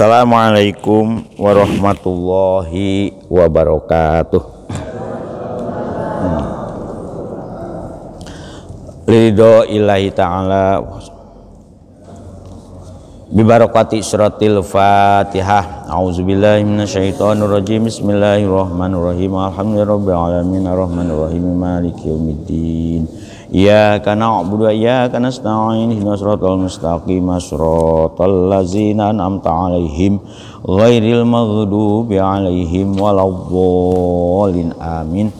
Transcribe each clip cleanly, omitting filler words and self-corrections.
Assalamualaikum warahmatullahi wabarakatuh. Ridho ilahi ta'ala bibarakati suratil fatihah. A'udzubillahi minasyaitonirrajim. Bismillahirrahmanirrahim. Alhamdulillahirabbil alamin arrahmanirrahim maliki yaumiddin. Iyyaka na'budu wa iyyaka nasta'in ihdinas siratal mustaqim siratal ladzina an'amta 'alaihim ghairil maghdubi 'alaihim waladdallin amin.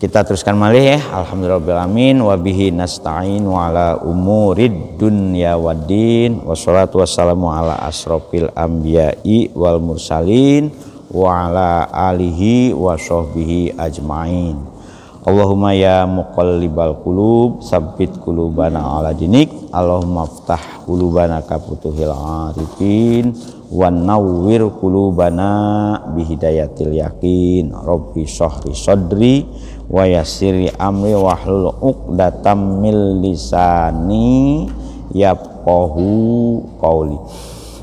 Kita teruskan malih ya. Alhamdulillahirabbil alamin wa bihi nasta'in wa ala umurid dunya waddin wassalatu wassalamu ala asrofil anbiya'i wal mursalin wa ala alihi wa sahbihi ajmain. Allahumma ya muqallibal qulub sabbit qulubana ala dinik. Allahumma aftah qulubana ka futuhil arifin wan nawwir qulubana bihidayatil yakin. Rabbi shrahli sadri wa yassirli amri wahlul 'uqdatam min lisani yafqahu qawli.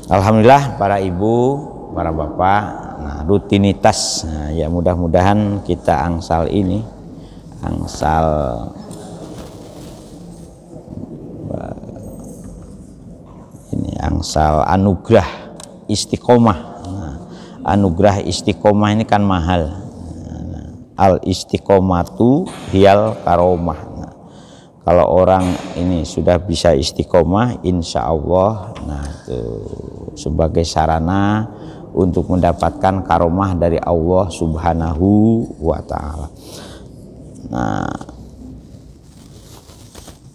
Alhamdulillah para ibu, para bapak, rutinitas ya mudah-mudahan kita angsal ini angsal anugerah istiqomah. Anugerah istiqomah ini kan mahal. Al istiqomatu hiyal karomah. Kalau orang ini sudah bisa istiqomah, insya Allah, itu sebagai sarana untuk mendapatkan karomah dari Allah Subhanahu wa Ta'ala.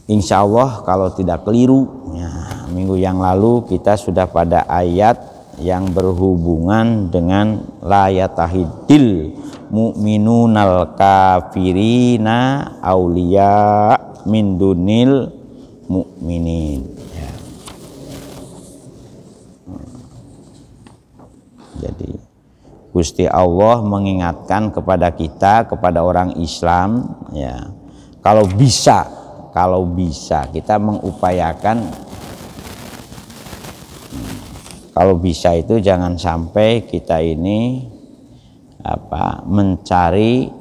Insya Allah kalau tidak keliru ya, minggu yang lalu kita sudah pada ayat yang berhubungan dengan la yatahidil mu'minunal kafirina auliya min dunil mu'minin ya. Jadi Gusti Allah mengingatkan kepada kita, kepada orang Islam ya, kalau bisa kita mengupayakan, kalau bisa itu jangan sampai kita ini mencari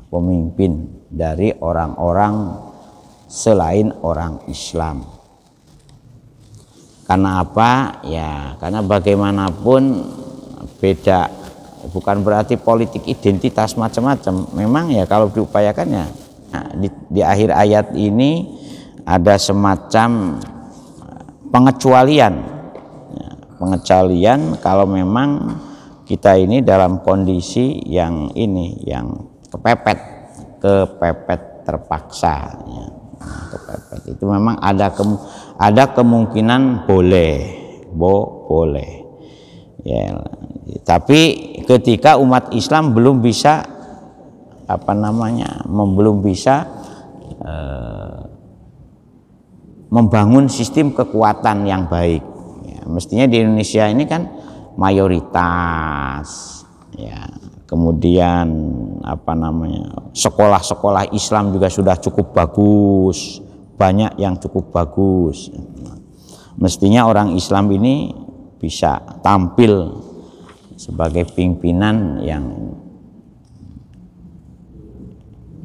pemimpin dari orang-orang selain orang Islam. Karena apa? Ya, karena bagaimanapun beda, bukan berarti politik identitas macam-macam. Memang ya kalau diupayakan ya, di akhir ayat ini ada semacam pengecualian. Pengecualian kalau memang kita ini dalam kondisi yang kepepet terpaksa ya. Kepepet itu memang ada kemungkinan boleh ya, tapi ketika umat Islam belum bisa membangun sistem kekuatan yang baik ya, mestinya di Indonesia ini kan mayoritas ya, kemudian sekolah-sekolah Islam juga sudah cukup bagus, banyak yang cukup bagus. Mestinya orang Islam ini bisa tampil sebagai pimpinan yang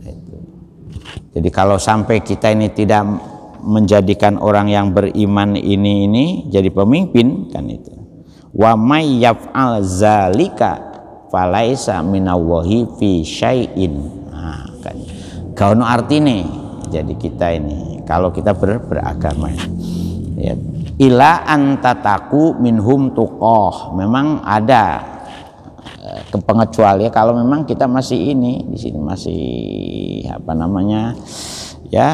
itu. Jadi kalau sampai kita ini tidak menjadikan orang yang beriman ini jadi pemimpin kan itu. Wa may yaf'al zalika falaisa minallahi fi syai'in. Kan gaono artine. Jadi kita ini kalau kita beragama ya, ila antataku minhum tuqoh, memang ada kepengecualian kalau memang kita masih di sini masih ya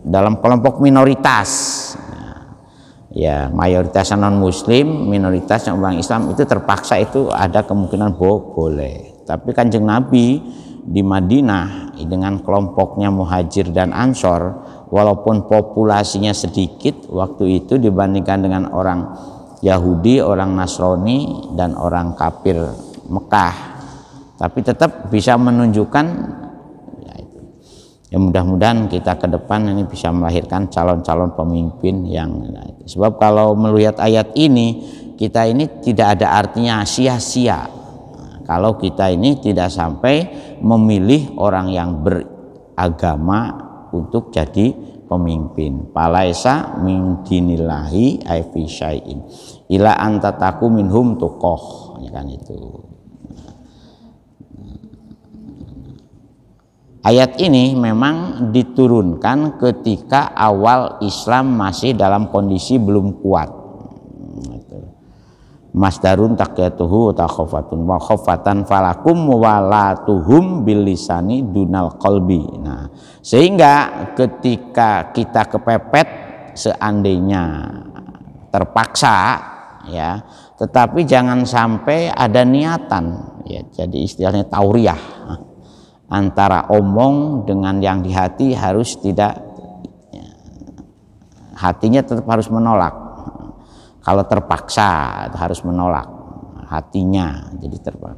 dalam kelompok minoritas ya, mayoritas non muslim, minoritas yang orang Islam itu terpaksa itu ada kemungkinan boleh. Tapi Kanjeng Nabi di Madinah dengan kelompoknya Muhajir dan Ansor, walaupun populasinya sedikit waktu itu dibandingkan dengan orang Yahudi, orang Nasrani dan orang kafir Mekah, tapi tetap bisa menunjukkan ya itu. Ya mudah-mudahan kita ke depan ini bisa melahirkan calon-calon pemimpin yang, sebab kalau melihat ayat ini, kita ini tidak ada artinya sia-sia kalau kita ini tidak sampai memilih orang yang beragama untuk jadi pemimpin. Palaisa min dinillahi ay fi syai'in ila antataku minhum tuqoh, ya kan itu. Ayat ini memang diturunkan ketika awal Islam masih dalam kondisi belum kuat. Masdarun taqiyatuhu takhafatun wa khafatan falakum walatuhum bilisani dunal qalbi. Nah, sehingga ketika kita kepepet, seandainya terpaksa ya, tetapi jangan sampai ada niatan ya, jadi istilahnya tauriah antara omong dengan yang di hati harus tidak ya, hatinya tetap harus menolak. Kalau terpaksa harus menolak hatinya, jadi terpaksa.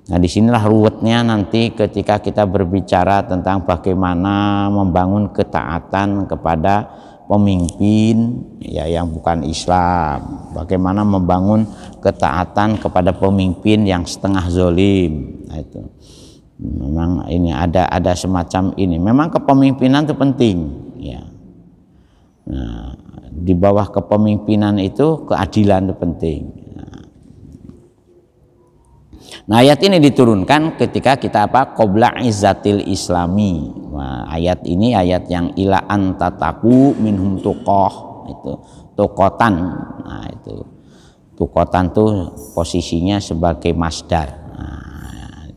Nah, disinilah ruwetnya nanti ketika kita berbicara tentang bagaimana membangun ketaatan kepada pemimpin ya yang bukan Islam, bagaimana membangun ketaatan kepada pemimpin yang setengah zolim. Nah, itu memang ini ada semacam ini. Memang kepemimpinan itu penting ya. Nah, di bawah kepemimpinan itu keadilan itu penting. Nah, ayat ini diturunkan ketika kita qabla izzatil islami. Nah, ayat ini ayat yang ila antataku minhum tuqoh, itu tuqotan. Nah, itu tuqotan tuh posisinya sebagai masdar. Nah,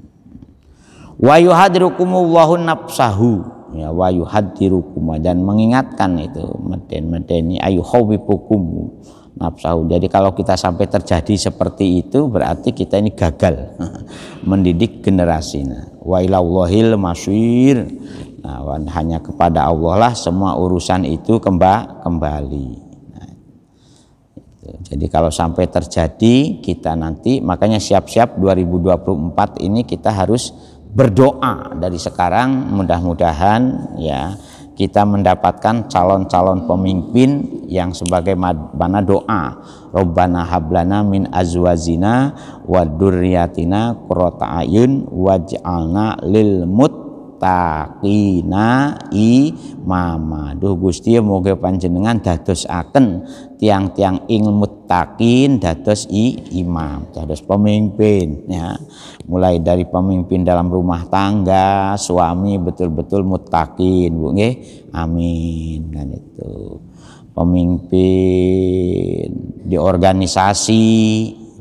wa yuhadirukumullahu nafsahu, ya wa yuhadirukum, dan mengingatkan itu medeni ayu khawifukum nafsahu. Jadi kalau kita sampai terjadi seperti itu berarti kita ini gagal mendidik generasi. Wa ilallahil masyir. Nah, hanya kepada Allah lah semua urusan itu kembali. Nah, itu. Jadi kalau sampai terjadi kita nanti, makanya siap-siap 2024 ini kita harus berdoa dari sekarang, mudah-mudahan ya kita mendapatkan calon-calon pemimpin yang sebagaimana doa Rabbana hablana min azwajina wa dzurriyyatina qurrata a'yun waj'alna lil muttaqina imama. Duh Gusti, moga panjenengan dadosaken tiang-tiang ing muttaqin dados imam, dados pemimpin ya. Mulai dari pemimpin dalam rumah tangga, suami betul-betul muttaqin, Bu nggih. Amin kan itu. Pemimpin di organisasi,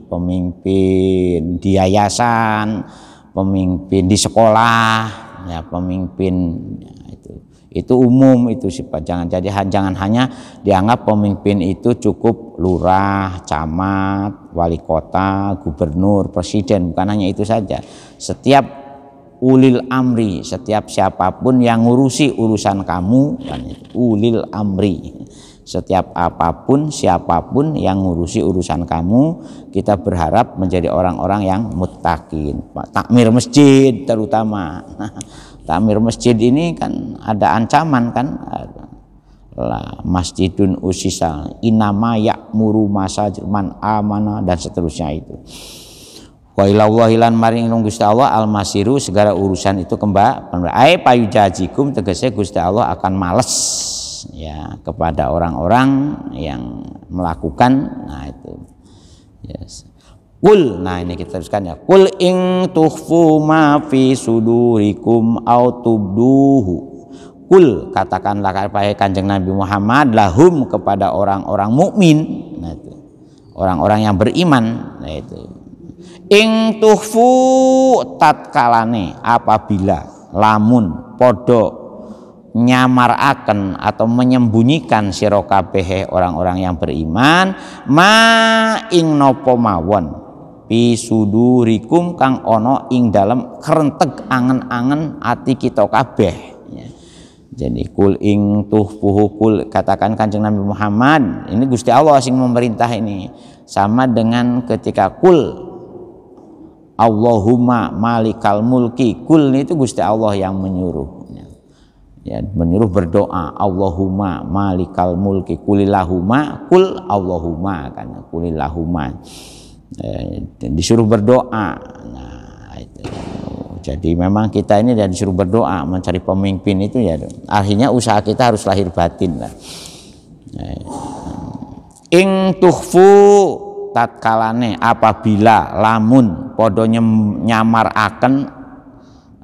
pemimpin di yayasan, pemimpin di sekolah, ya pemimpin ya, itu umum, itu sifat. Jangan hanya dianggap pemimpin itu cukup lurah, camat, wali kota, gubernur, presiden, bukan hanya itu saja. Setiap ulil amri, setiap siapapun yang ngurusi urusan kamu, kan itu ulil amri. Setiap apapun, siapapun yang ngurusi urusan kamu, kita berharap menjadi orang-orang yang muttaqin. Takmir masjid terutama. Takmir masjid ini kan ada ancaman kan, masjidun usisa inama ya'muru masajid man amana, dan seterusnya itu. Wa ilallahi lan maring Gusti Allah almasiru, segala urusan itu kembali. Ai payujajikum, tegese Gusti Allah akan males ya kepada orang-orang yang melakukan. Nah itu yes. Kul, nah ini kita teruskan ya. Kul ing tukhfu ma fi sudurikum au tubduhu. Kul, katakanlah kepada Kanjeng Nabi Muhammad lahum, kepada orang-orang mukmin. Nah itu orang-orang yang beriman. Nah itu ing tukhfu, tatkalane apabila lamun podo nyamaraken atau menyembunyikan sira kabeh orang-orang yang beriman ma ing napa mawon pisudurikum kang ana ing dalem krenteg angen-angen ati kita kabeh ya. Jadi kul ing tuhfuhu, kul katakan Kanjeng Nabi Muhammad, ini Gusti Allah sing memerintah ini, sama dengan ketika kul Allahumma malikal mulki, kul itu Gusti Allah yang menyuruh. Ya, menyuruh berdoa, Allahumma malikal mulki kulillahumma kul Allahumma, kan kulillahumma. Disuruh berdoa. Nah, itu. Jadi memang kita ini disuruh berdoa mencari pemimpin itu ya. Akhirnya usaha kita harus lahir batin lah. Ing tuhfu tatkalane apabila lamun podo nyamaraken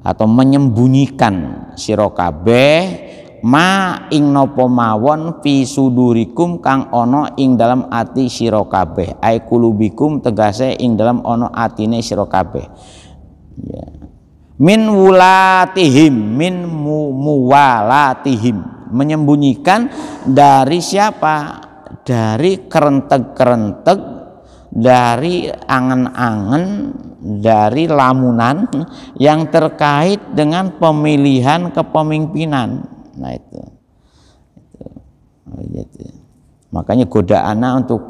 atau menyembunyikan sira kabeh ma ing napa mawon fi sudurikum kang ana ing dalam ati sira kabeh ai kulubikum tegase ing dalam ana atine sira kabeh ya. Min wulatihim min muwalatihim, menyembunyikan dari siapa? Dari kerentek-kerentek, dari angen-angen, dari lamunan yang terkait dengan pemilihan kepemimpinan. Nah itu. Makanya godaannya untuk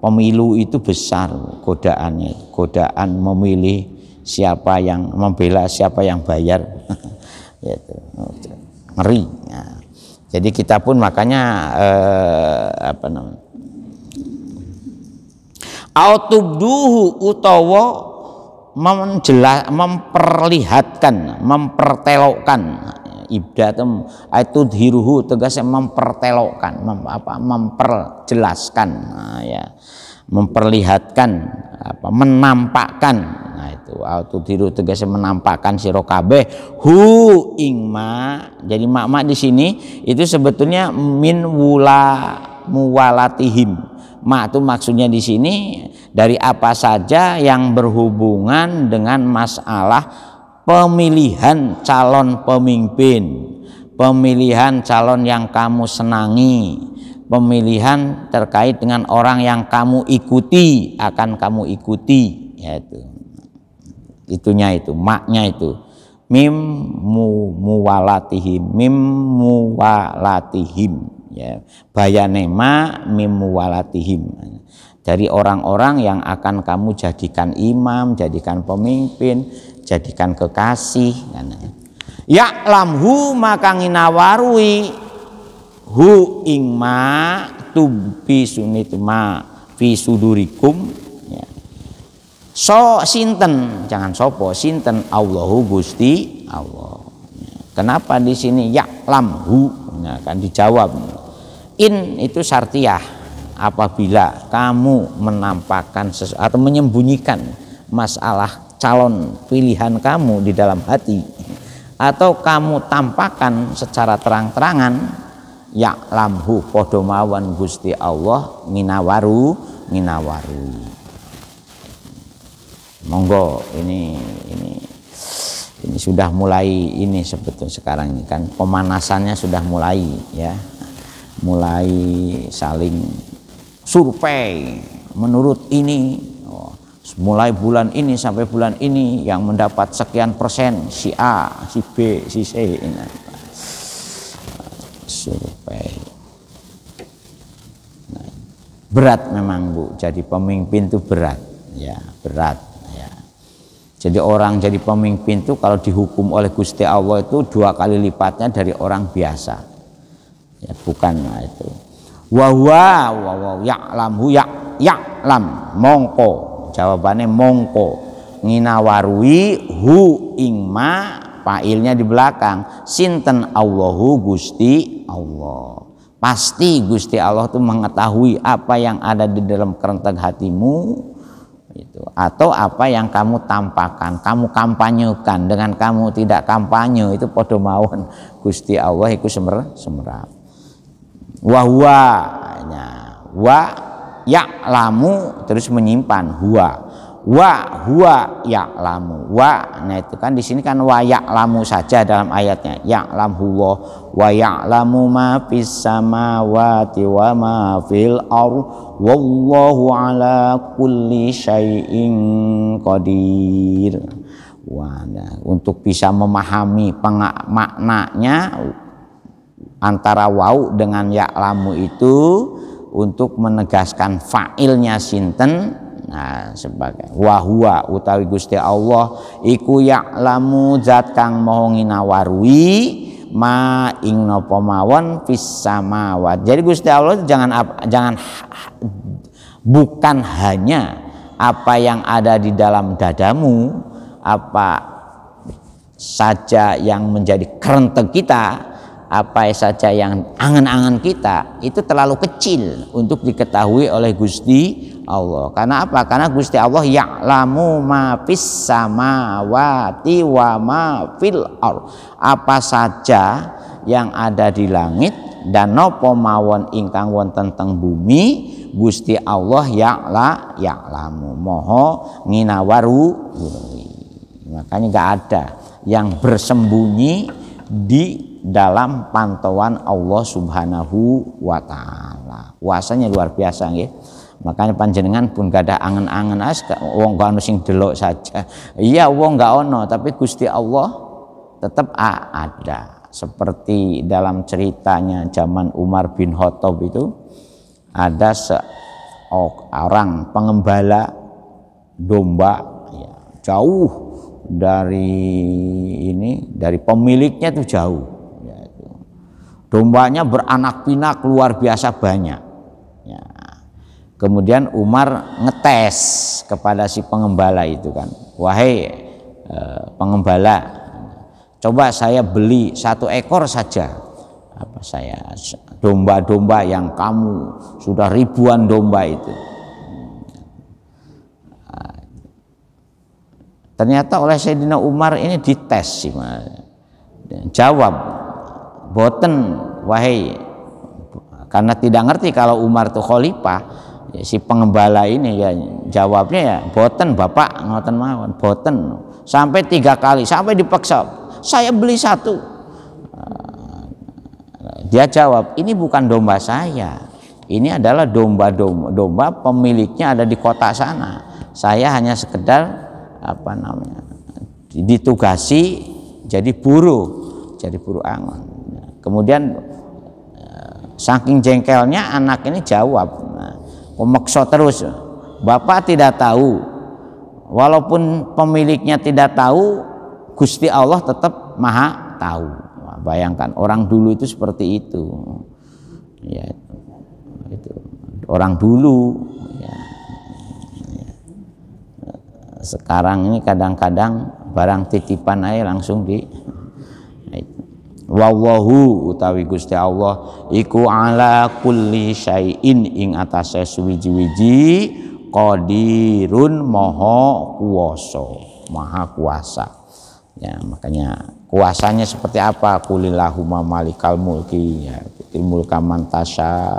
pemilu itu besar, godaannya, godaan memilih siapa yang membela, siapa yang bayar. Gitu. Ngeri. Nah, jadi kita pun makanya autubduhu utawa memperlihatkan, mempertelokkan, ibdatum aitudhiruhu tegasnya mempertelokkan, memperjelaskan, nah, ya, memperlihatkan, menampakkan. Nah itu autudhiru tegasnya menampakkan sira kabeh hu ingma. Jadi mak di sini itu sebetulnya min muwalatihim. Ma itu maksudnya di sini dari apa saja yang berhubungan dengan masalah pemilihan calon pemimpin, pemilihan calon yang kamu senangi, pemilihan terkait dengan orang yang kamu ikuti, akan kamu ikuti, yaitu itunya itu, maknya itu mim muwalatihim, ya, bayanema mimuwalatihim, dari orang-orang yang akan kamu jadikan imam, jadikan pemimpin, jadikan kekasih. Ya'lamhu maka nginawarui hu ingma tubi sunit ma fi sudurikum. Ya. So sinten, jangan sopo, sinten Allahu Gusti Allah. Ya. Kenapa di sini ya'lamhu? Nah, kan dijawab. In itu syartiyah, apabila kamu menampakkan atau menyembunyikan masalah calon pilihan kamu di dalam hati, atau kamu tampakkan secara terang-terangan, ya'lamhu padha mawon Gusti Allah nginawaru. Monggo ini sudah mulai ini sebetulnya sekarang ini kan pemanasannya sudah mulai ya. Mulai saling survei menurut ini, mulai bulan ini sampai bulan ini yang mendapat sekian persen si A, si B, si C, ini survei. Nah, berat memang Bu, jadi pemimpin itu berat ya, berat ya. Jadi orang jadi pemimpin itu kalau dihukum oleh Gusti Allah itu 2 kali lipatnya dari orang biasa. Ya, bukan itu. Wa ya'lamhu ya'lam mongko, jawabannya mongko nginawarui hu ingma, failnya di belakang, sinten Allahu Gusti Allah. Pasti Gusti Allah itu mengetahui apa yang ada di dalam kerentek hatimu itu, atau apa yang kamu tampakkan, kamu kampanyekan. Dengan kamu tidak kampanye itu padha mawon Gusti Allah iku semerap. Wa ya'lamu terus menyimpan huwa ya'lamu. Nah itu kan di sini kan wa ya'lamu saja dalam ayatnya, ya'lamu wa ya'lamu ma fis samawati wa ma fil ardh wallahu ala kulli syai'in qadir. Nah, untuk bisa memahami maknanya antara wau dengan ya'lamu itu untuk menegaskan fa'ilnya sinten. Nah, sebagai wahwa utawi Gusti Allah iku ya'lamu zat kang maha nginawarui ma ing napa mawon fis samawat. Jadi Gusti Allah jangan bukan hanya apa yang ada di dalam dadamu, apa saja yang menjadi kerentek kita, apa saja yang angan-angan kita, itu terlalu kecil untuk diketahui oleh Gusti Allah. Karena apa? Karena Gusti Allah ya'lamu ma fis samawati wa ma fil ardh. Apa saja yang ada di langit dan napa mawon ingkang wonten teng bumi, Gusti Allah ya'lamu moho nginawaru. Makanya enggak ada yang bersembunyi di dalam pantauan Allah Subhanahu wa taala. Kuasanya luar biasa nggih. Makanya panjenengan pun gak ada angen-angen wong gak ono sing delok saja. Iya wong gak ono, tapi Gusti Allah tetap ada. Seperti dalam ceritanya zaman Umar bin Khattab itu ada seorang pengembala domba ya, jauh dari pemiliknya itu jauh ya, itu. Dombanya beranak pinak luar biasa banyak ya. Kemudian Umar ngetes kepada si pengembala itu kan, wahai pengembala, coba saya beli 1 ekor saja domba-domba yang kamu sudah ribuan domba itu. Ternyata oleh Sayyidina Umar ini dites sih, jawab boten wahai, karena tidak ngerti kalau Umar itu khalifah ya, si pengembala ini ya jawabnya ya boten bapak ngoten mawon boten, sampai 3 kali sampai dipaksa saya beli 1. Dia jawab ini bukan domba saya, ini adalah domba pemiliknya ada di kota sana, saya hanya sekedar ditugasi jadi buruh angon. Kemudian saking jengkelnya anak ini jawab, memaksa terus, bapak tidak tahu, walaupun pemiliknya tidak tahu, Gusti Allah tetap maha tahu. Bayangkan orang dulu itu seperti itu ya, itu orang dulu ya. Sekarang ini kadang-kadang barang titipan aja langsung di wallahu utawi Gusti Allah iku ala kulli syai'in ing atase suwiji-wiji qadirun maha kuasa ya. Makanya kuasanya seperti apa, qulillahumma malikal mulki ya, mulka man tasya.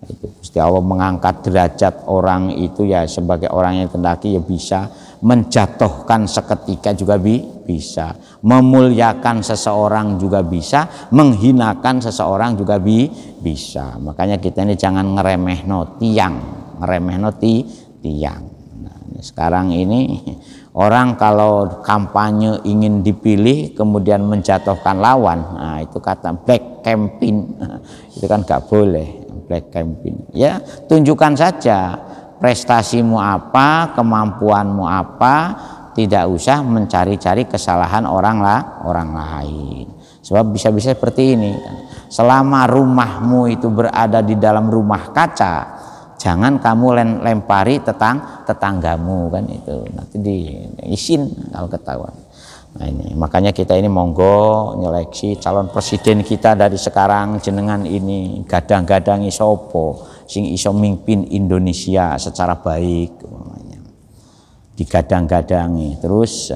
Itu Gusti Allah mengangkat derajat orang itu ya, sebagai orang yang kendaki ya bisa menjatuhkan seketika juga bisa, memuliakan seseorang juga bisa, menghinakan seseorang juga bisa. Makanya kita ini jangan ngeremehno tiang. Nah, sekarang ini orang kalau kampanye ingin dipilih kemudian menjatuhkan lawan, nah itu kata black campaign, itu kan gak boleh. Black campaign ya, tunjukkan saja prestasimu apa, kemampuanmu apa, tidak usah mencari-cari kesalahan orang lain, sebab bisa-bisa seperti ini kan. Selama rumahmu itu berada di dalam rumah kaca, jangan kamu lempari tetanggamu kan, itu nanti diisin kalau ketahuan. Nah ini makanya kita ini monggo nyeleksi calon presiden kita dari sekarang, jenengan ini gadang-gadangi sopo sing iso mimpin Indonesia secara baik, digadang-gadangi terus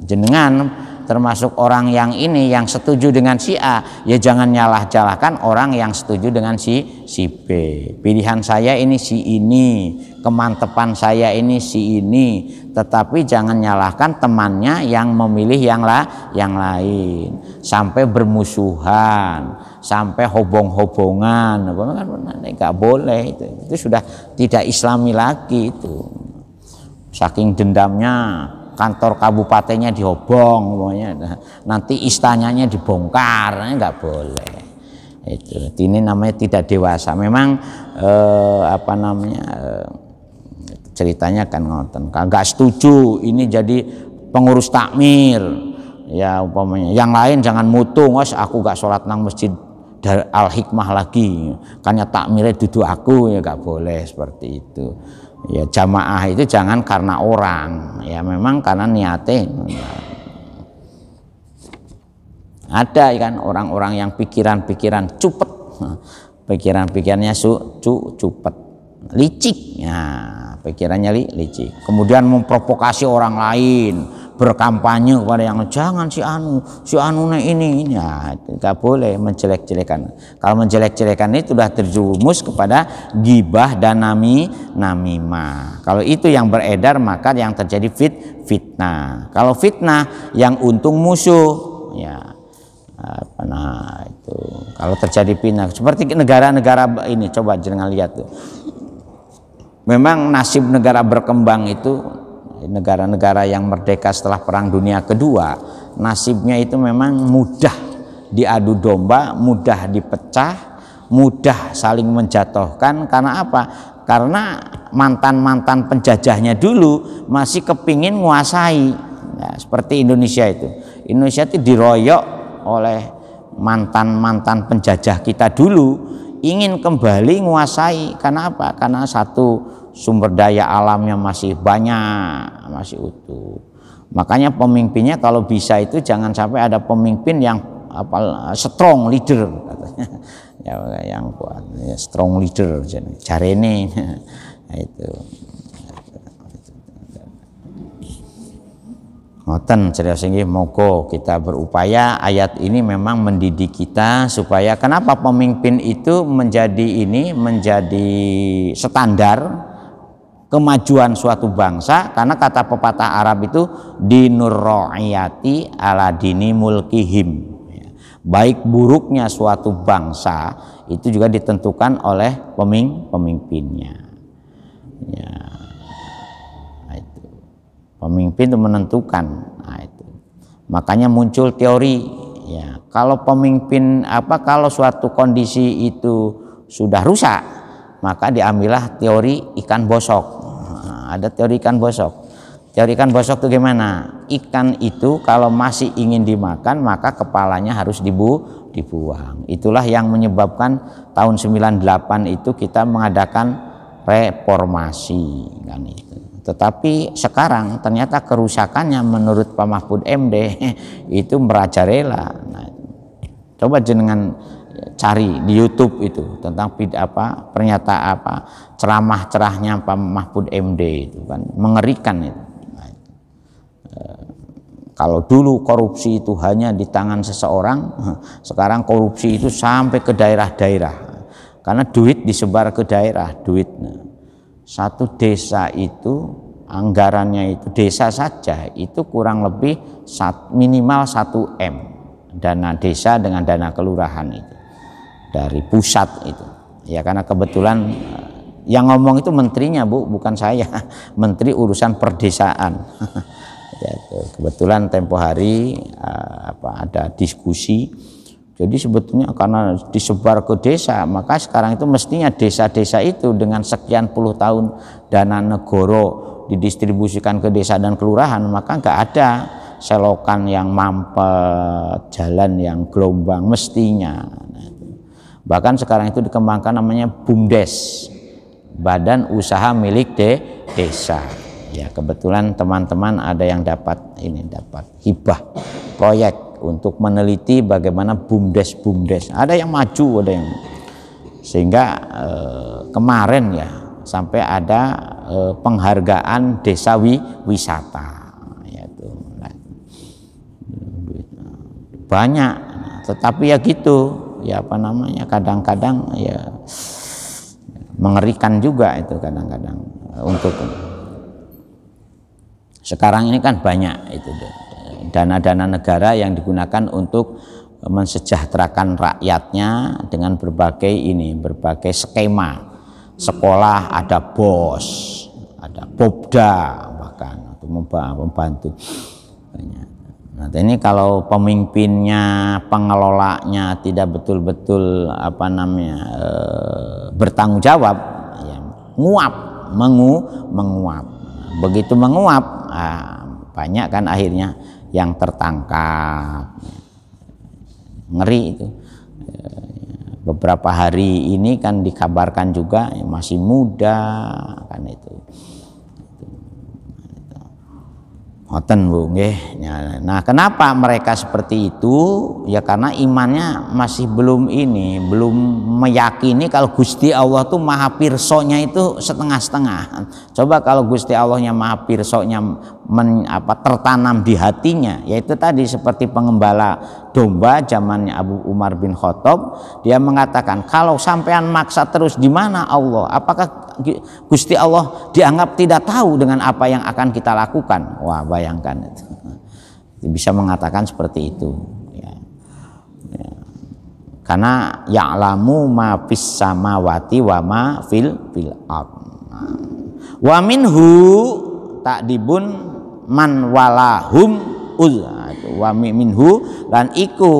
jenengan termasuk orang yang ini yang setuju dengan si A, ya jangan nyalah-nyalahkan orang yang setuju dengan si B. Pilihan saya ini si ini, kemantepan saya ini si ini, tetapi jangan nyalahkan temannya yang memilih yang lain, sampai bermusuhan, sampai hobong-hobongan, nggak boleh itu sudah tidak Islami lagi itu. Saking dendamnya kantor kabupatennya dihobong, nanti istananya dibongkar, nggak boleh. Itu ini namanya tidak dewasa. Memang ceritanya kan ngoten, nggak setuju ini jadi pengurus takmir ya umpamanya yang lain jangan mutung, wes aku gak sholat nang masjid Al Hikmah lagi, kanya takmire duduk aku, ya gak boleh seperti itu. Ya jamaah itu jangan karena orang, ya memang karena niatnya. Ada kan orang-orang yang pikiran-pikiran cupet, pikiran-pikirannya cupet, licik, ya pikirannya licik. Kemudian memprovokasi orang lain, berkampanye kepada yang jangan si anu ini, ya nggak boleh menjelek-jelekan. Kalau menjelek-jelekan itu sudah terjumus kepada gibah dan namimah. Kalau itu yang beredar maka yang terjadi fitnah. Kalau fitnah yang untung musuh, ya itu kalau terjadi fitnah seperti negara-negara ini, coba jangan lihat tuh. Memang nasib negara berkembang itu, negara-negara yang merdeka setelah Perang Dunia Kedua, nasibnya itu memang mudah diadu domba, mudah dipecah, mudah saling menjatuhkan. Karena apa? Karena mantan-mantan penjajahnya dulu masih kepingin nguasai, ya, seperti Indonesia itu. Indonesia itu diroyok oleh mantan-mantan penjajah kita dulu, ingin kembali nguasai. Karena apa? Karena satu, sumber daya alamnya masih banyak, masih utuh. Makanya pemimpinnya kalau bisa itu jangan sampai ada pemimpin yang strong leader katanya. Ya, yang kuat, ya, strong leader jarene. Itu ngoten cerdas inggih, moga kita berupaya. Ayat ini memang mendidik kita supaya kenapa pemimpin itu menjadi standar kemajuan suatu bangsa. Karena kata pepatah Arab itu dinur ra'iyati ala dini mulkihim, baik buruknya suatu bangsa itu juga ditentukan oleh pemimpinnya, ya. Pemimpin itu menentukan. Nah, itu makanya muncul teori, ya, kalau pemimpin kalau suatu kondisi itu sudah rusak maka diambillah teori ikan bosok. Nah, ada teori ikan bosok. Teori ikan bosok itu gimana? Ikan itu kalau masih ingin dimakan maka kepalanya harus dibuang. Itulah yang menyebabkan tahun 98 itu kita mengadakan reformasi, kan itu. Tetapi sekarang ternyata kerusakannya menurut Pak Mahfud MD itu merajalela. Nah, coba jenengan cari di YouTube itu tentang pernyataan ceramah-cerahnya Pak Mahfud MD itu kan mengerikan itu. Nah, kalau dulu korupsi itu hanya di tangan seseorang, sekarang korupsi itu sampai ke daerah-daerah. Karena duit disebar ke daerah, duitnya. Satu desa itu anggarannya itu, desa saja itu kurang lebih minimal 1 M dana desa dengan dana kelurahan itu dari pusat itu, ya. Karena kebetulan yang ngomong itu menterinya, Bu, bukan saya, menteri urusan perdesaan. Ya, kebetulan tempo hari ada diskusi. Jadi sebetulnya karena disebar ke desa, maka sekarang itu mestinya desa-desa itu dengan sekian puluh tahun dana negara didistribusikan ke desa dan kelurahan, maka nggak ada selokan yang mampet, jalan yang gelombang mestinya. Bahkan sekarang itu dikembangkan namanya BUMDes, Badan Usaha Milik Desa. Ya, kebetulan teman-teman ada yang dapat hibah proyek untuk meneliti bagaimana BUMDes. Ada yang maju, ada yang sehingga kemarin ya sampai ada penghargaan desa wisata, yaitu banyak. Tetapi ya gitu, ya kadang-kadang ya mengerikan juga itu kadang-kadang. Untuk sekarang ini kan banyak itu dana-dana negara yang digunakan untuk mensejahterakan rakyatnya dengan berbagai skema. Sekolah ada BOS, ada Popda, bahkan untuk membantu. Nah, ini kalau pemimpinnya, pengelolanya tidak betul-betul bertanggung jawab, ya, menguap. Begitu menguap, banyak kan akhirnya yang tertangkap. Ngeri itu. Beberapa hari ini kan dikabarkan juga masih muda kan itu. Ngoten Bu nggih. Nah, kenapa mereka seperti itu? Ya karena imannya masih belum meyakini kalau Gusti Allah tuh Maha Pirsonya itu setengah-setengah. Coba kalau Gusti Allahnya Maha Pirsonya tertanam di hatinya, yaitu tadi seperti pengembala domba zamannya Abu Umar bin Khattab, dia mengatakan kalau sampean maksa terus di mana Allah? Apakah Gusti Allah dianggap tidak tahu dengan apa yang akan kita lakukan? Wah, bayangkan itu. Bisa mengatakan seperti itu ya. Karena ya'lamu ma fis samawati wa ma fil ard. Wa minhu ta'dibun man walahum wa minhu lan iku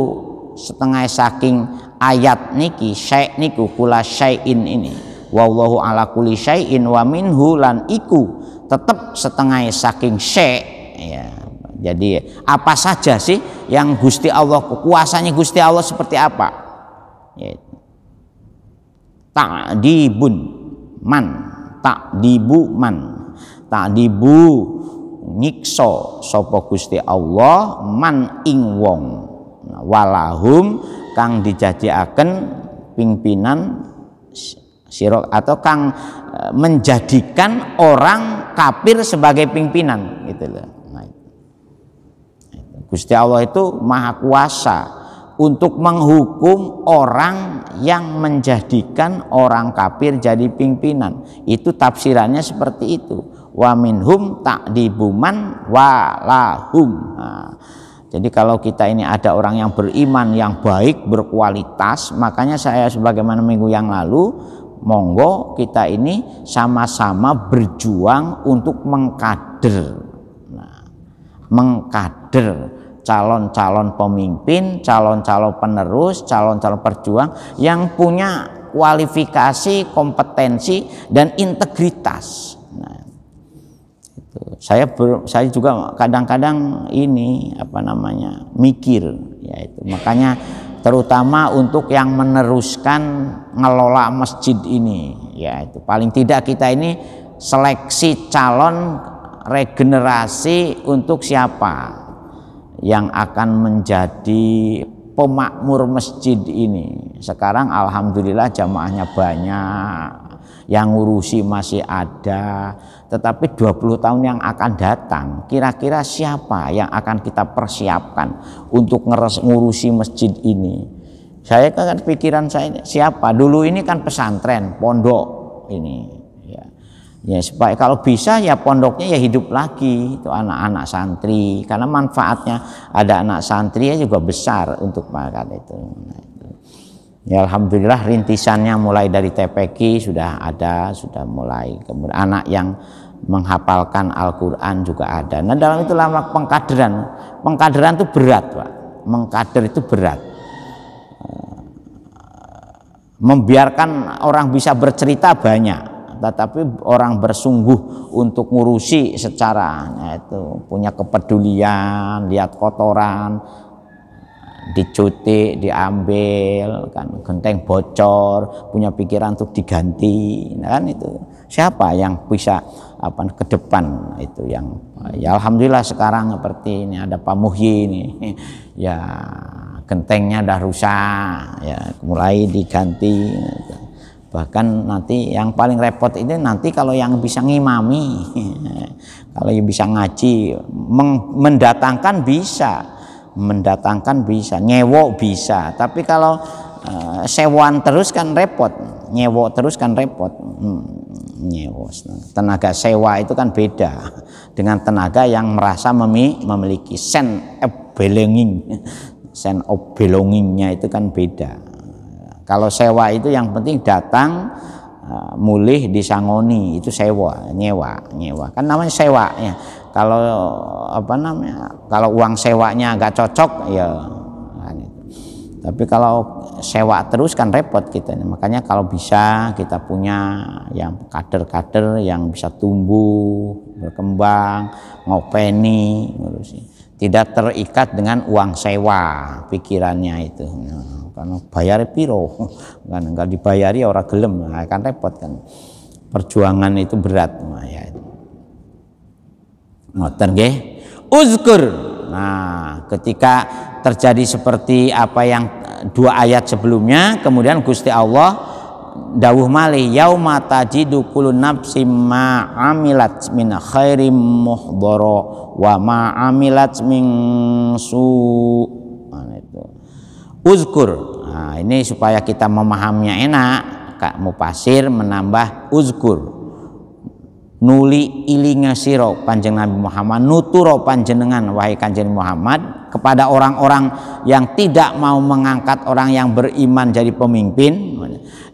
setengah saking ayat niki syai' niku kula syai'in ini wallahu ala kulli syai'in wa minhu lan iku tetap setengah saking syai' ya. Jadi apa saja sih yang Gusti Allah, kuasanya Gusti Allah seperti apa? Yaitu ta'dibun man, ta'dibu man, ta'dibu nyiksa sapa Gusti Allah man ing wong walahum kang dijadiaken pimpinan sirok atau kang menjadikan orang kafir sebagai pimpinan gitu loh. Nah, Gusti Allah itu maha kuasa untuk menghukum orang yang menjadikan orang kafir jadi pimpinan. Itu tafsirannya seperti itu. Wa minhum ta'dibuman walahum. Nah, jadi kalau kita ini ada orang yang beriman, yang baik, berkualitas, makanya saya sebagaimana minggu yang lalu, monggo kita ini sama-sama berjuang untuk mengkader. Nah, mengkader calon-calon pemimpin, calon-calon penerus, calon-calon perjuang yang punya kualifikasi, kompetensi dan integritas. Nah, saya juga kadang-kadang ini mikir yaitu makanya terutama untuk yang meneruskan ngelola masjid ini yaitu paling tidak kita ini seleksi calon regenerasi untuk siapa yang akan menjadi pemakmur masjid ini. Sekarang alhamdulillah jamaahnya banyak, yang ngurusi masih ada, tetapi 20 tahun yang akan datang kira-kira siapa yang akan kita persiapkan untuk ngurusi masjid ini? Saya kan pikiran saya siapa? Dulu ini kan pesantren, pondok ini ya supaya kalau bisa ya pondoknya ya hidup lagi itu anak-anak santri, karena manfaatnya ada anak santri ya juga besar untuk mereka itu. Ya alhamdulillah rintisannya mulai dari TPQ sudah ada, sudah mulai, kemudian anak yang menghafalkan Al-Quran juga ada. Nah dalam itu lama pengkaderan itu berat Pak, mengkader itu berat, membiarkan orang bisa bercerita banyak, tetapi orang bersungguh untuk ngurusi secara itu punya kepedulian, lihat kotoran dicuti, diambil kan, genteng bocor, punya pikiran untuk diganti, kan itu siapa yang bisa ke depan itu yang ya alhamdulillah sekarang seperti ini ada Pak Muhyi ini ya gentengnya udah rusak ya mulai diganti. Bahkan nanti yang paling repot ini nanti kalau yang bisa ngimami kalau yang bisa ngaji mendatangkan bisa, nyewo bisa, tapi kalau sewaan terus kan repot, nyewo terus kan repot. Nyewo tenaga sewa itu kan beda dengan tenaga yang merasa memiliki sense of belongingnya itu kan beda. Kalau sewa itu yang penting datang, mulih disangoni, itu sewa, nyewa kan namanya sewa ya. Kalau kalau uang sewanya nggak cocok ya tapi kalau sewa terus kan repot kita. Makanya kalau bisa kita punya yang kader-kader yang bisa tumbuh berkembang, ngopeni ngurusi. tidak terikat dengan uang sewa pikirannya itu. Nah, karena bayar piro kan enggak dibayari orang gelem, nah, kan repot kan. Perjuangan itu berat. Nah, ya. Ngoten nggih. Uzkur. Nah, ketika terjadi seperti apa yang dua ayat sebelumnya, kemudian Gusti Allah dawuh malih yauma tajidu kullu nafsin ma amilat min khairim muhdara wa ma amilat min su. Nah, itu. Uzkur. Nah, ini supaya kita memahaminya enak, Kak Mufasir menambah uzkur. Nuli ilinga siro panjeng Nabi Muhammad, nuturo panjenengan wahai kanjeng Muhammad kepada orang-orang yang tidak mau mengangkat orang yang beriman jadi pemimpin.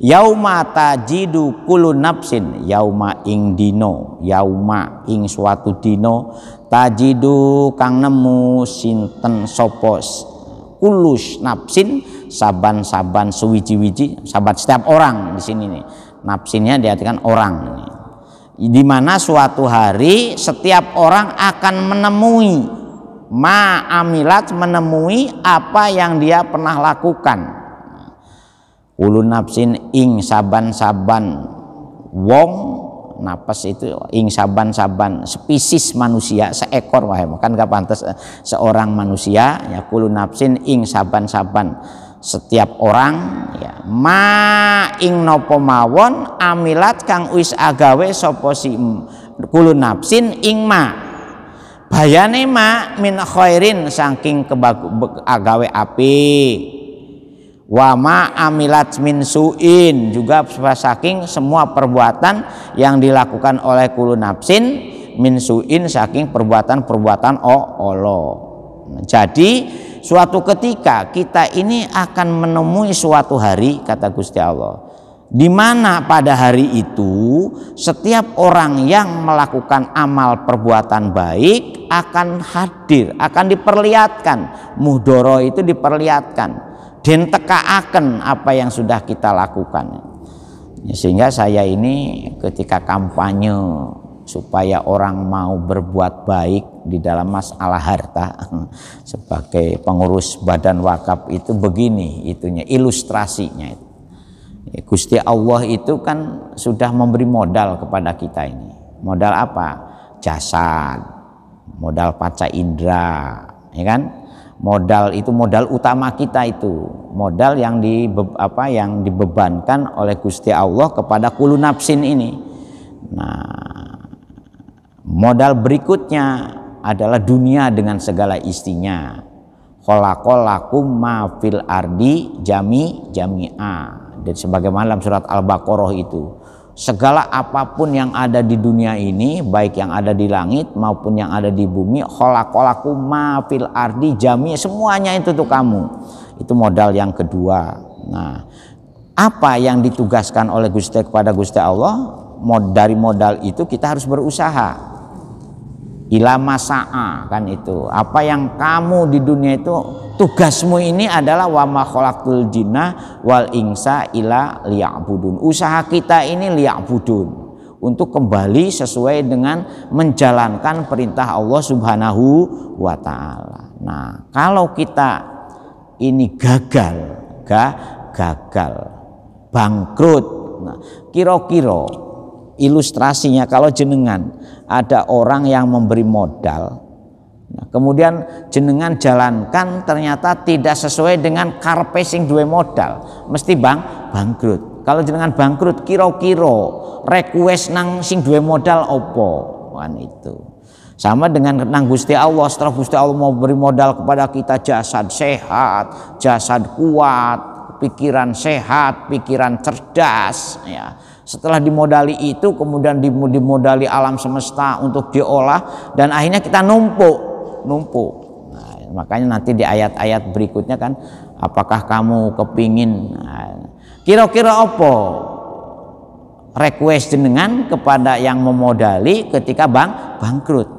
Yauma tajidu kullu nafsin, yauma ing dino, yauma ing suatu dino, tajidu kang nemu sinten sapa kulus nafsin, saban-saban suwiji-wiji, saban setiap orang di sini nih. Nafsinnya diartikan orang ini. Di mana suatu hari setiap orang akan menemui ma'amilat, menemui apa yang dia pernah lakukan. Ulun nafsin ing saban-saban wong, napas itu ing saban-saban spesies manusia, seekor wae kan gak pantas seorang manusia ya. Kulun nafsin ing saban-saban setiap orang ya, ma ing nopo mawon amilat kang wis agawe sapa si kulun nafsin ing ma, bayane ma min khairin saking agawe api, wa ma amilat min suin juga saking semua perbuatan yang dilakukan oleh kulun nafsin min suin saking perbuatan-perbuatan Allah. Jadi suatu ketika kita ini akan menemui suatu hari, kata Gusti Allah, di mana pada hari itu setiap orang yang melakukan amal perbuatan baik akan hadir, akan diperlihatkan, muhdoro itu diperlihatkan, dan tekaaken apa yang sudah kita lakukan. Sehingga saya ini ketika kampanye supaya orang mau berbuat baik di dalam masalah harta sebagai pengurus badan wakaf itu begini itunya ilustrasinya itu. Gusti Allah itu kan sudah memberi modal kepada kita ini. Modal apa? Jasad, modal panca indera, ya kan? Modal itu modal utama kita itu, modal yang yang dibebankan oleh Gusti Allah kepada kulun nafsin ini. Nah, modal berikutnya adalah dunia dengan segala istinya. Khalaqalakum ma fil ardi jami'a. Dan sebagaimana dalam surat Al-Baqarah itu, segala apapun yang ada di dunia ini, baik yang ada di langit maupun yang ada di bumi, khalaqalakum ma fil ardi jami'a, semuanya itu tuh kamu. Itu modal yang kedua. Nah, apa yang ditugaskan oleh Gusti kepada Gusti Allah? Dari modal itu kita harus berusaha. Ila masa'a, kan itu apa yang kamu di dunia itu tugasmu ini adalah wa ma khalaqtul jinna wal insa ila liya'budun. Usaha kita ini liya'budun, untuk kembali sesuai dengan menjalankan perintah Allah Subhanahu wa taala. Nah, kalau kita ini gagal bangkrut, nah, kira-kira ilustrasinya kalau jenengan ada orang yang memberi modal, nah, kemudian jenengan jalankan ternyata tidak sesuai dengan karpe sing duwe modal, mesti bangkrut. Kalau jenengan bangkrut, kira-kira request nang sing duwe modal opo? Kan itu. Sama dengan nang Gusti Allah, setelah Gusti Allah mau beri modal kepada kita jasad sehat, jasad kuat, pikiran sehat, pikiran cerdas, ya. Setelah dimodali itu kemudian dimodali alam semesta untuk diolah dan akhirnya kita numpuk. Nah, makanya nanti di ayat-ayat berikutnya kan, apakah kamu kepingin, nah, kira-kira apa request jenengan kepada yang memodali ketika bangkrut.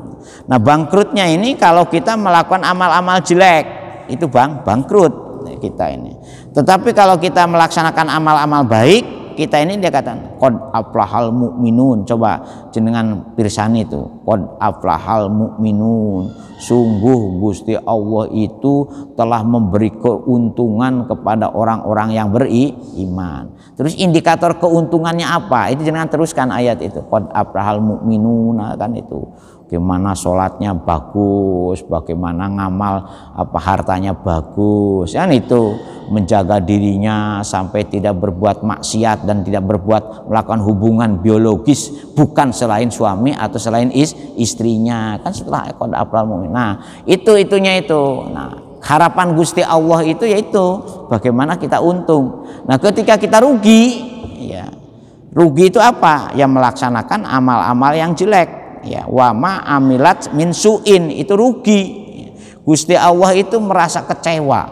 Nah, bangkrutnya ini kalau kita melakukan amal-amal jelek itu bangkrut kita ini. Tetapi kalau kita melaksanakan amal-amal baik, kita ini dia kata qad aflahal mu'minun. Coba jenengan pirsani itu, qad aflahal mu'minun. Sungguh Gusti Allah itu telah memberi keuntungan kepada orang-orang yang beriman. Terus indikator keuntungannya apa? Itu jangan teruskan ayat itu. Qad aflahal mu'minun kan itu. Bagaimana sholatnya bagus, bagaimana ngamal hartanya bagus, kan itu menjaga dirinya sampai tidak berbuat maksiat dan tidak melakukan hubungan biologis bukan selain suami atau selain istrinya, kan setelah qad aflahal mu'min. Nah itunya itu. Nah harapan Gusti Allah itu yaitu bagaimana kita untung. Nah ketika kita rugi, ya rugi itu apa? Ya melaksanakan amal-amal yang jelek. Ya, wa ma amilat min su'in, itu rugi. Gusti Allah itu merasa kecewa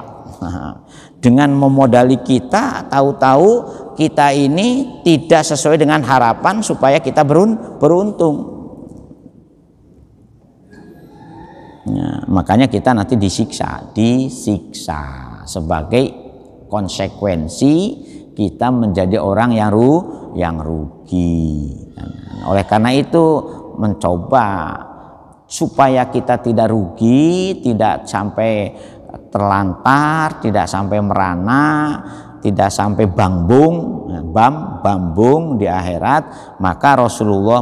dengan memodali kita, tahu-tahu kita ini tidak sesuai dengan harapan supaya kita beruntung. Ya, makanya kita nanti disiksa sebagai konsekuensi kita menjadi orang yang rugi. Oleh karena itu mencoba supaya kita tidak rugi, tidak sampai terlantar, tidak sampai merana, tidak sampai bambung di akhirat, maka Rasulullah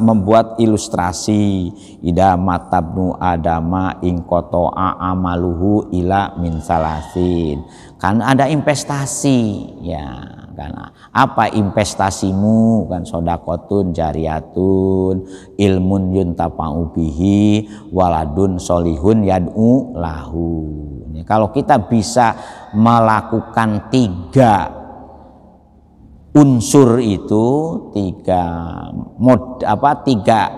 membuat ilustrasi ida matabnu adama ingkoto'a amaluhu ila min salasin. Kan ada investasi, ya karena apa investasimu? Kan sodakotun jariyatun, ilmun yuntafa'u bihi, waladun solihun yad'u lahu. Kalau kita bisa melakukan tiga unsur itu, tiga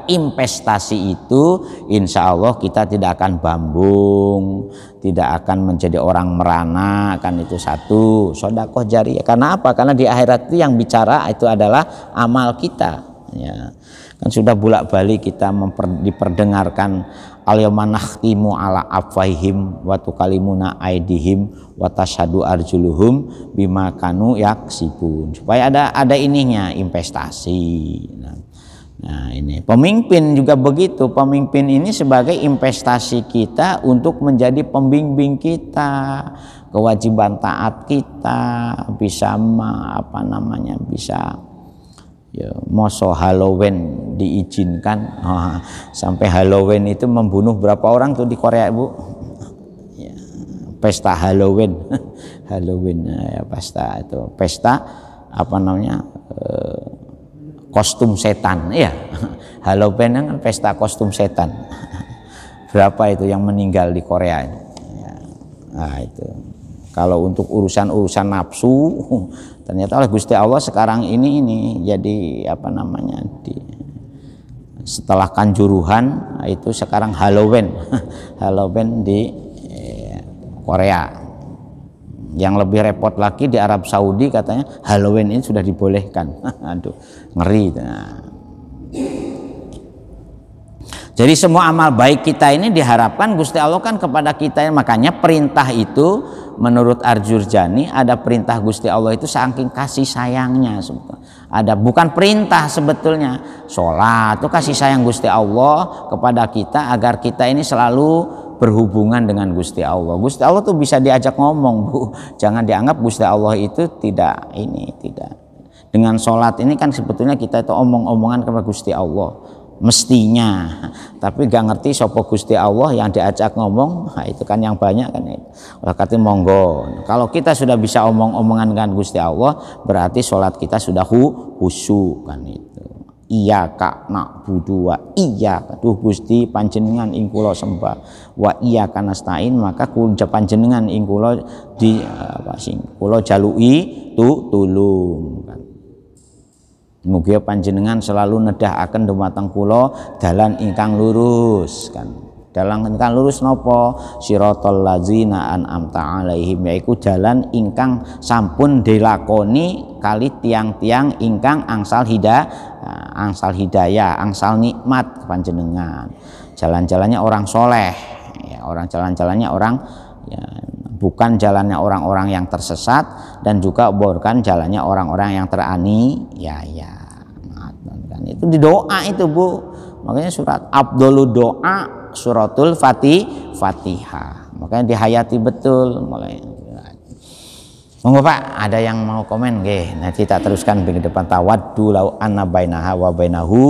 investasi itu, insya Allah kita tidak akan bambung, tidak akan menjadi orang merana. Kan itu satu, sedekah jariyah. Karena apa? Karena di akhirat itu yang bicara itu adalah amal kita, ya. Kan sudah bolak-balik kita diperdengarkan al-yawma nakhtimu ala afwahihim wa tukallimuna aydihim wa tashhadu arjuluhum bima kanu yaksibun. Supaya ada ininya investasi. Nah ini pemimpin juga begitu. Pemimpin ini sebagai investasi kita untuk menjadi pembimbing kita, kewajiban taat kita bisa bisa ya, moso Halloween diizinkan. Sampai Halloween itu membunuh berapa orang tuh di Korea, Bu? Ya, pesta Halloween. Halloween ya, pesta kostum setan. Iya. Halloween kan pesta kostum setan. Berapa itu yang meninggal di Korea? Ya. Nah, itu. Kalau untuk urusan nafsu, ternyata oleh Gusti Allah sekarang ini jadi setelah Kanjuruhan itu sekarang Halloween. Halloween di Korea. Yang lebih repot lagi di Arab Saudi katanya Halloween ini sudah dibolehkan. Aduh, ngeri. Nah. Jadi semua amal baik kita ini diharapkan Gusti Allah kan kepada kita. Makanya perintah itu menurut Arjurjani ada perintah Gusti Allah itu saking kasih sayangnya. Ada bukan perintah sebetulnya. Sholat itu kasih sayang Gusti Allah kepada kita agar kita ini selalu berhubungan dengan Gusti Allah. Gusti Allah tuh bisa diajak ngomong, Bu. Jangan dianggap Gusti Allah itu tidak. Dengan sholat ini kan sebetulnya kita itu omong-omongan kepada Gusti Allah. Mestinya, tapi gak ngerti sopo Gusti Allah yang diajak ngomong. Nah, itu kan yang banyak kan. Oleh kata monggo. Kalau kita sudah bisa omong-omongan dengan Gusti Allah, berarti sholat kita sudah khusyuk kan itu. Iya kak nak budu wa iya duh Gusti panjenengan ing kula sembah wa iya kanastain, maka panjenengan ing kula kula jaluki tulung kan. Mugia panjenengan selalu nedahaken dumateng kula dalan ingkang lurus kan. Dalan ingkang lurus napa? Siratal ladzina an'amta alaihim, yaiku dalan ingkang sampun dilakoni kali tiang-tiang ingkang angsal hidayah, angsal nikmat panjenengan. Jalan-jalannya orang soleh, ya, jalan-jalannya orang ya, bukan jalannya orang-orang yang tersesat, dan juga bukan jalannya orang-orang yang teraniaya. Kan itu di doa itu Bu, makanya surat Abdul Doa suratul Fatihah, makanya dihayati betul mulai. Monggo Pak, ada yang mau komen nggih? Nanti kita teruskan ke depan. Tawaddu lau anna bainaha wa bainahu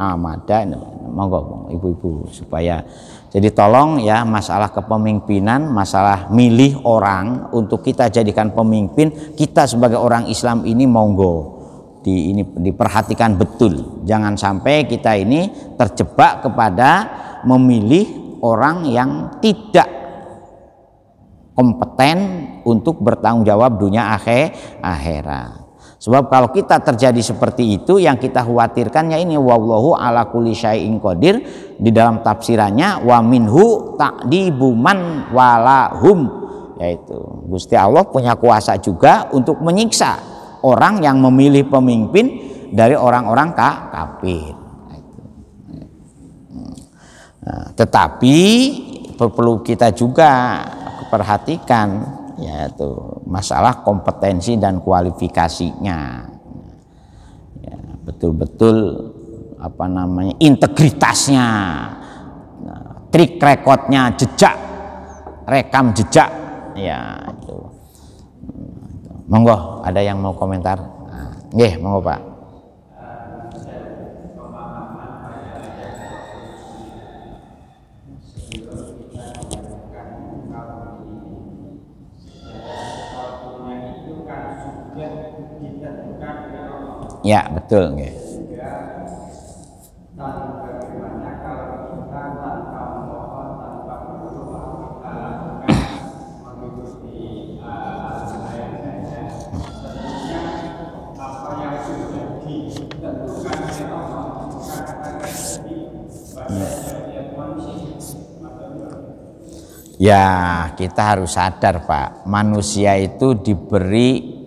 amada. Monggo ibu-ibu, supaya jadi tolong ya, masalah kepemimpinan, masalah milih orang untuk kita jadikan pemimpin kita sebagai orang Islam ini monggo ini diperhatikan betul. Jangan sampai kita ini terjebak kepada memilih orang yang tidak kompeten untuk bertanggung jawab dunia akhirat. Sebab kalau kita terjadi seperti itu, yang kita khawatirkan ya ini, wallahu ala kulli syai'in qadir, di dalam tafsirannya wa minhu ta'dibu man walahum, yaitu Gusti Allah punya kuasa juga untuk menyiksa orang yang memilih pemimpin dari orang-orang kafir. Nah, tetapi perlu kita juga perhatikan, yaitu masalah kompetensi dan kualifikasinya, ya, betul-betul integritasnya, trik rekodnya, rekam jejak, ya itu. Monggo, ada yang mau komentar? Nggih, monggo Pak. Ya betul. Okay. Bagaimana kalau kita tanpa memohon, tanpa berdoa, kita mengikuti ayat saja. Tentunya apa yang sudah ditentukan oleh Allah bukan akan terjadi pada setiap manusia. Ya, kita harus sadar Pak, manusia itu diberi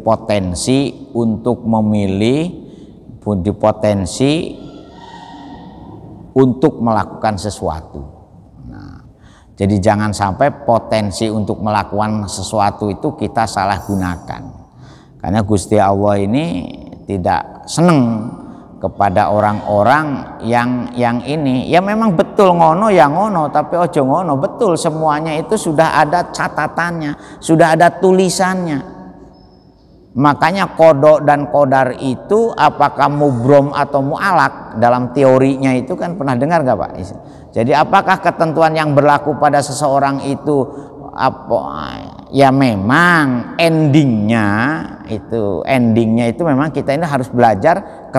potensi untuk memilih, potensi untuk melakukan sesuatu. Nah, jadi jangan sampai potensi untuk melakukan sesuatu itu kita salah gunakan. Karena Gusti Allah ini tidak seneng kepada orang-orang yang ini. Ya memang betul ngono ya ngono, tapi ojo ngono, betul semuanya itu sudah ada catatannya, sudah ada tulisannya. Makanya kodok dan kodar itu apakah mubrom atau mu'alak, dalam teorinya itu kan pernah dengar gak Pak? Jadi apakah ketentuan yang berlaku pada seseorang itu ya memang endingnya itu memang kita ini harus belajar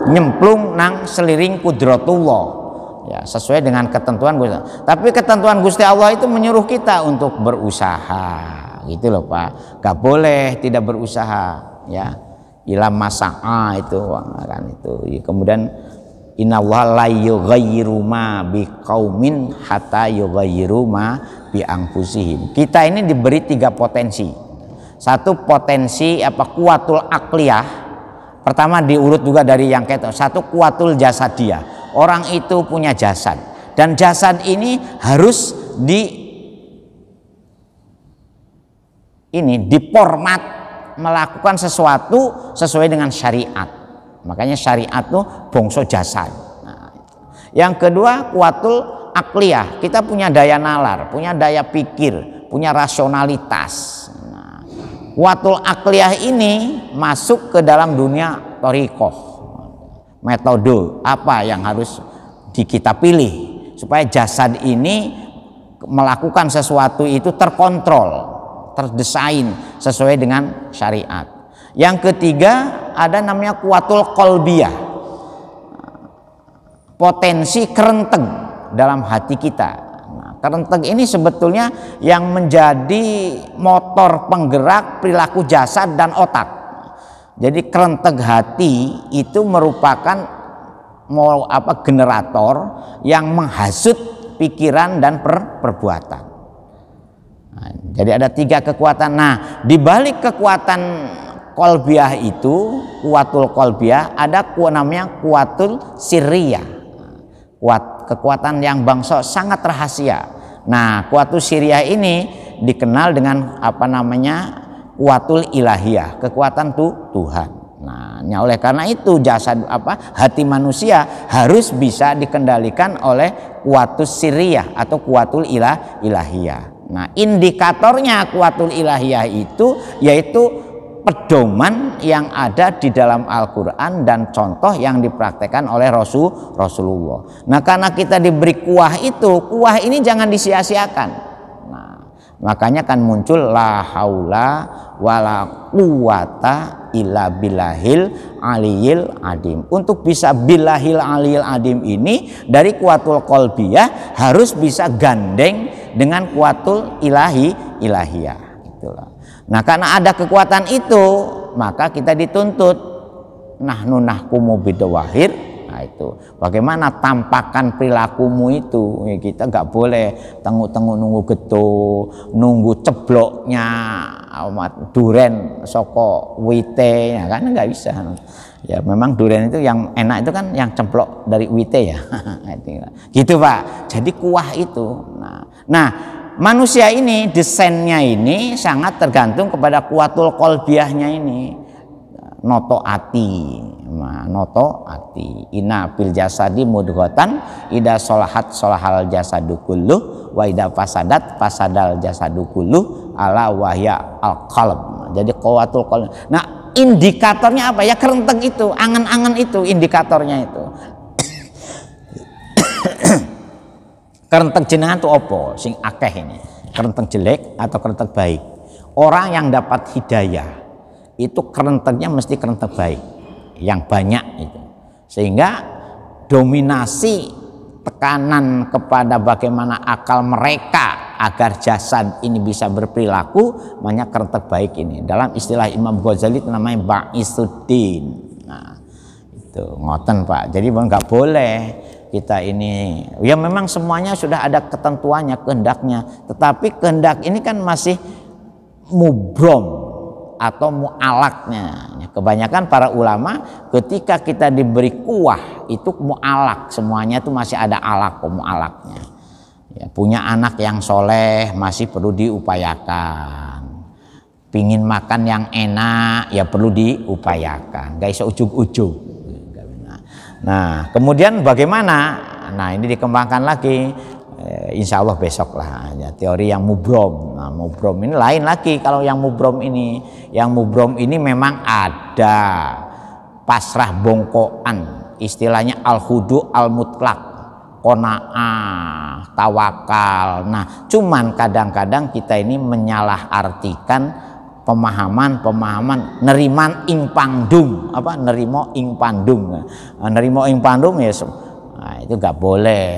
nyemplung nang seliring kudratullah, ya sesuai dengan ketentuan Gusti. Tapi ketentuan Gusti Allah itu menyuruh kita untuk berusaha. Gitu loh Pak, gak boleh tidak berusaha, ya ilam masa'a itu kan itu. Kemudian innallaha la yughayyiru ma biqaumin hatta yughayyiru ma bi anfusihim. Kita ini diberi 3 potensi. Satu potensi kuwatul akliyah. Pertama diurut juga dari yang ketok. Satu kuwatul jasadiyah. Orang itu punya jasad, dan jasad ini harus diformat melakukan sesuatu sesuai dengan syariat. Makanya syariat tuh bongso jasad. Nah, yang kedua kuwatul akliyah, kita punya daya nalar, punya daya pikir, punya rasionalitas. Nah, kuwatul akliyah ini masuk ke dalam dunia thariqah, metode apa yang harus kita pilih supaya jasad ini melakukan sesuatu itu terkontrol, terdesain sesuai dengan syariat. Yang ketiga ada namanya kuwatul qalbiyah, potensi kerenteg dalam hati kita. Nah, kerenteg ini sebetulnya yang menjadi motor penggerak perilaku jasad dan otak. Jadi kerenteg hati itu merupakan generator yang menghasut pikiran dan perbuatan. Nah, jadi ada 3 kekuatan. Nah, di balik kekuatan qalbiyah itu, kuwatul qalbiyah, ada namanya kuwatul sirriyah. Kekuatan yang bangsa sangat rahasia. Nah, kuwatul sirriyah ini dikenal dengan apa namanya? Kuwatul ilahiyah, kekuatan Tuhan. Nah, oleh karena itu hati manusia harus bisa dikendalikan oleh kuwatul sirriyah atau kuwatul ilahiyah. Nah, indikatornya kuwatul ilahiyah itu yaitu pedoman yang ada di dalam Al-Quran dan contoh yang dipraktekkan oleh Rasulullah. Nah, karena kita diberi kuah ini jangan disia-siakan. Nah, makanya kan muncul la haula wala quwata illa billahil aliyil adim. Untuk bisa billahil aliyil adim ini dari kuwatul qalbiyah harus bisa gandeng dengan kuwatul ilahiyah. Itulah. Nah, karena ada kekuatan itu, maka kita dituntut nahnu nahkumu bidawahir. Nah, itu bagaimana tampakan perilakumu itu. Ya, kita nggak boleh tenguk-tenguk nunggu geto, nunggu cebloknya duren soko wite, ya kan nggak bisa. Ya memang durian itu yang enak itu kan yang ceplok dari wite ya. Gitu Pak. Jadi kuah itu. Nah, manusia ini desainnya ini sangat tergantung kepada kuwatul qalbiyahnya ini. Noto ati. Inna bil jasadi mudghatan ida solahat solahal jasadu kulluh wa ida fasadat fasadal jasadu kulluh ala wahya al qalb. Jadi kuwatul qalb. Nah, indikatornya apa ya? Kerentek itu, angan-angan itu indikatornya itu. Kerentek jenengan tuh opo sing akeh ini, kerentek jelek atau kerentek baik. Orang yang dapat hidayah itu kerenteknya mesti kerentek baik, yang banyak itu, sehingga dominasi tekanan kepada bagaimana akal mereka agar jasad ini bisa berperilaku banyak kerentek baik ini. Dalam istilah Imam Ghazali itu namanya ba'isuddin. Nah, itu ngoten Pak. Jadi nggak boleh kita ini, ya memang semuanya sudah ada ketentuannya, kehendaknya, tetapi kehendak ini kan masih mubrom atau mu'alaknya. Kebanyakan para ulama ketika kita diberi kuah itu mu'alak, semuanya itu masih ada alak, mu'alaknya. Ya, punya anak yang soleh masih perlu diupayakan. Pingin makan yang enak ya perlu diupayakan, gak bisa ujug-ujug. Nah, kemudian bagaimana? Nah, ini dikembangkan lagi, insya Allah besok lah ya, teori yang mubrom. Nah, mubrom ini lain lagi. Kalau yang mubrom ini memang ada pasrah bongkoan, istilahnya al-hudu al-mutlak, qanaah, tawakal. Nah, cuman kadang-kadang kita ini menyalahartikan pemahaman neriman ing pandum, nerimo ing pandum. Nerimo ing pandum ya, nah, itu nggak boleh.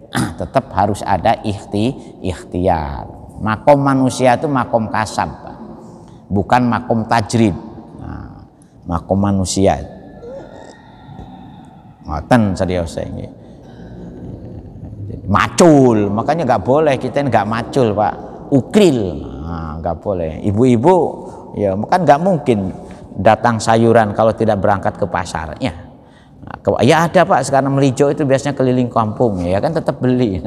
Tetap harus ada ikhtiar. Makom manusia itu makom kasab, bukan makom tajrid. Nah, makom manusia ngoten serius ini. Macul, makanya nggak boleh kita nggak macul Pak, ukril. Nah, nggak boleh. Ibu-ibu ya kan nggak mungkin datang sayuran kalau tidak berangkat ke pasar ya. Nah, ya ada Pak, sekarang melijo itu biasanya keliling kampung ya kan tetap beli.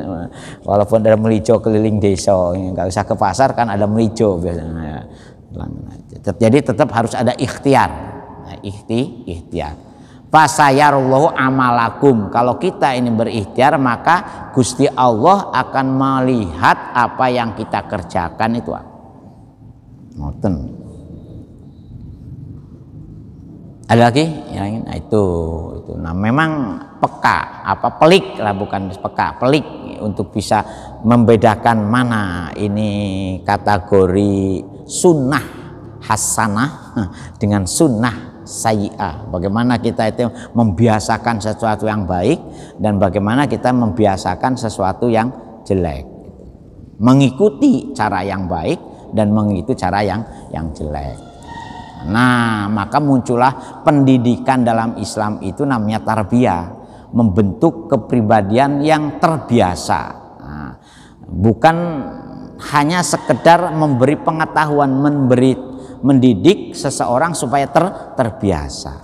Walaupun ada melijo keliling desa, nggak usah ke pasar kan ada melijo biasanya. Jadi tetap harus ada ikhtiar. Nah, ikhtiar. Fasayarullahu amalakum. Kalau kita ini berikhtiar maka Gusti Allah akan melihat apa yang kita kerjakan itu. Ngoten. Ada lagi yang nah, itu. Nah, memang peka, pelik lah, bukan peka, pelik untuk bisa membedakan mana ini kategori sunnah hasanah dengan sunnah sayyi'ah. Bagaimana kita itu membiasakan sesuatu yang baik dan bagaimana kita membiasakan sesuatu yang jelek. Mengikuti cara yang baik dan mengikuti cara yang jelek. Nah, maka muncullah pendidikan dalam Islam itu namanya tarbiyah, membentuk kepribadian yang terbiasa. Nah, bukan hanya sekedar memberi pengetahuan, mendidik seseorang supaya terbiasa.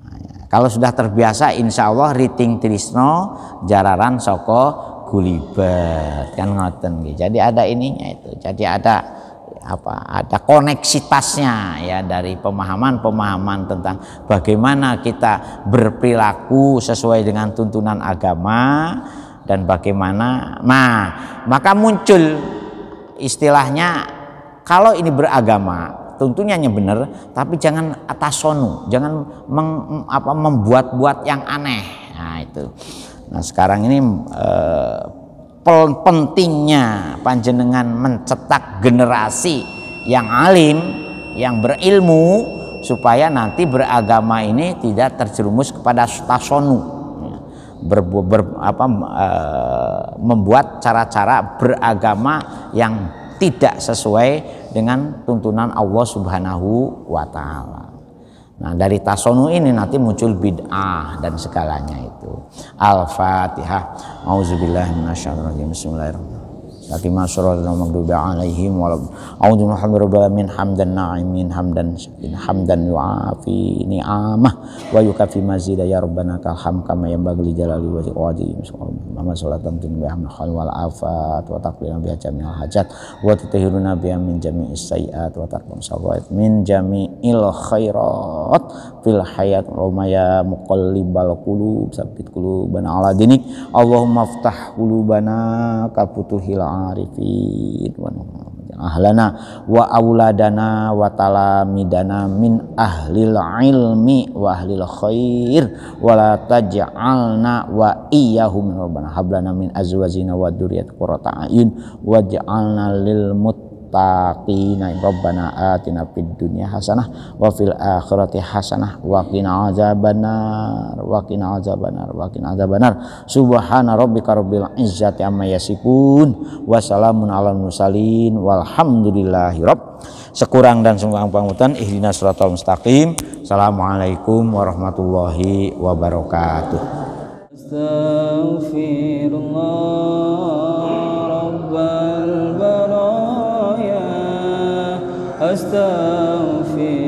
Nah, ya. Kalau sudah terbiasa, insya Allah riting trisno jararan soko gulibat kan ngoten nggih. Jadi ada ininya itu. Jadi ada koneksitasnya ya dari pemahaman tentang bagaimana kita berperilaku sesuai dengan tuntunan agama dan bagaimana. Nah, maka muncul istilahnya kalau ini beragama tuntunannya benar, tapi jangan atasonu, jangan membuat-buat yang aneh. Nah itu. Nah sekarang ini pentingnya panjenengan mencetak generasi yang alim, yang berilmu, supaya nanti beragama ini tidak terjerumus kepada tasonu, membuat cara-cara beragama yang tidak sesuai dengan tuntunan Allah Subhanahu wa Ta'ala. Nah dari tasonu ini nanti muncul bid'ah dan segalanya itu. Al-Fatihah. Auzubillahi minasyaitonir rajim. Bismillahirrahmanirrahim. Fatimah surah al-maghdubi alaihim walad. A'udzu billahi hamdan na'imin hamdan yu'afi ni'amah wa yukafi mazida ya rabbana kalham kama yanbaghi jalali wa qadim. Muhammad sallallahu alaihi wa sallam wal afat wa taqlina biha jami'al hajat wa tutahhiruna biha min jami'is sayyi'at wa tarfam sawait min jami'il khairat fil hayat wa ya muqallibal qulub sabbit qulubana ala dinik. Allahumma iftah qulubana ka futuhil arifin wa ahlana wa auladana wa talamidana min ahlil ilmi wa ahlil khair wa la taj'alna wa iyyahum rabbana hablana min azwajina wa dzurriyyati qurrata a'yun waj'alna lil muttaqina rabbana atina fid dunya hasanah wa fil akhirati hasanah wa qina adzabannar subhana rabbika rabbil izzati amma yasifun wa salamun alal mursalin walhamdulillahi rabb. Sekurang dan sungguh pangutan ihdinas siratal mustaqim. Assalamualaikum warahmatullahi wabarakatuh. Astaghfirullah rabbal baraya astaghfir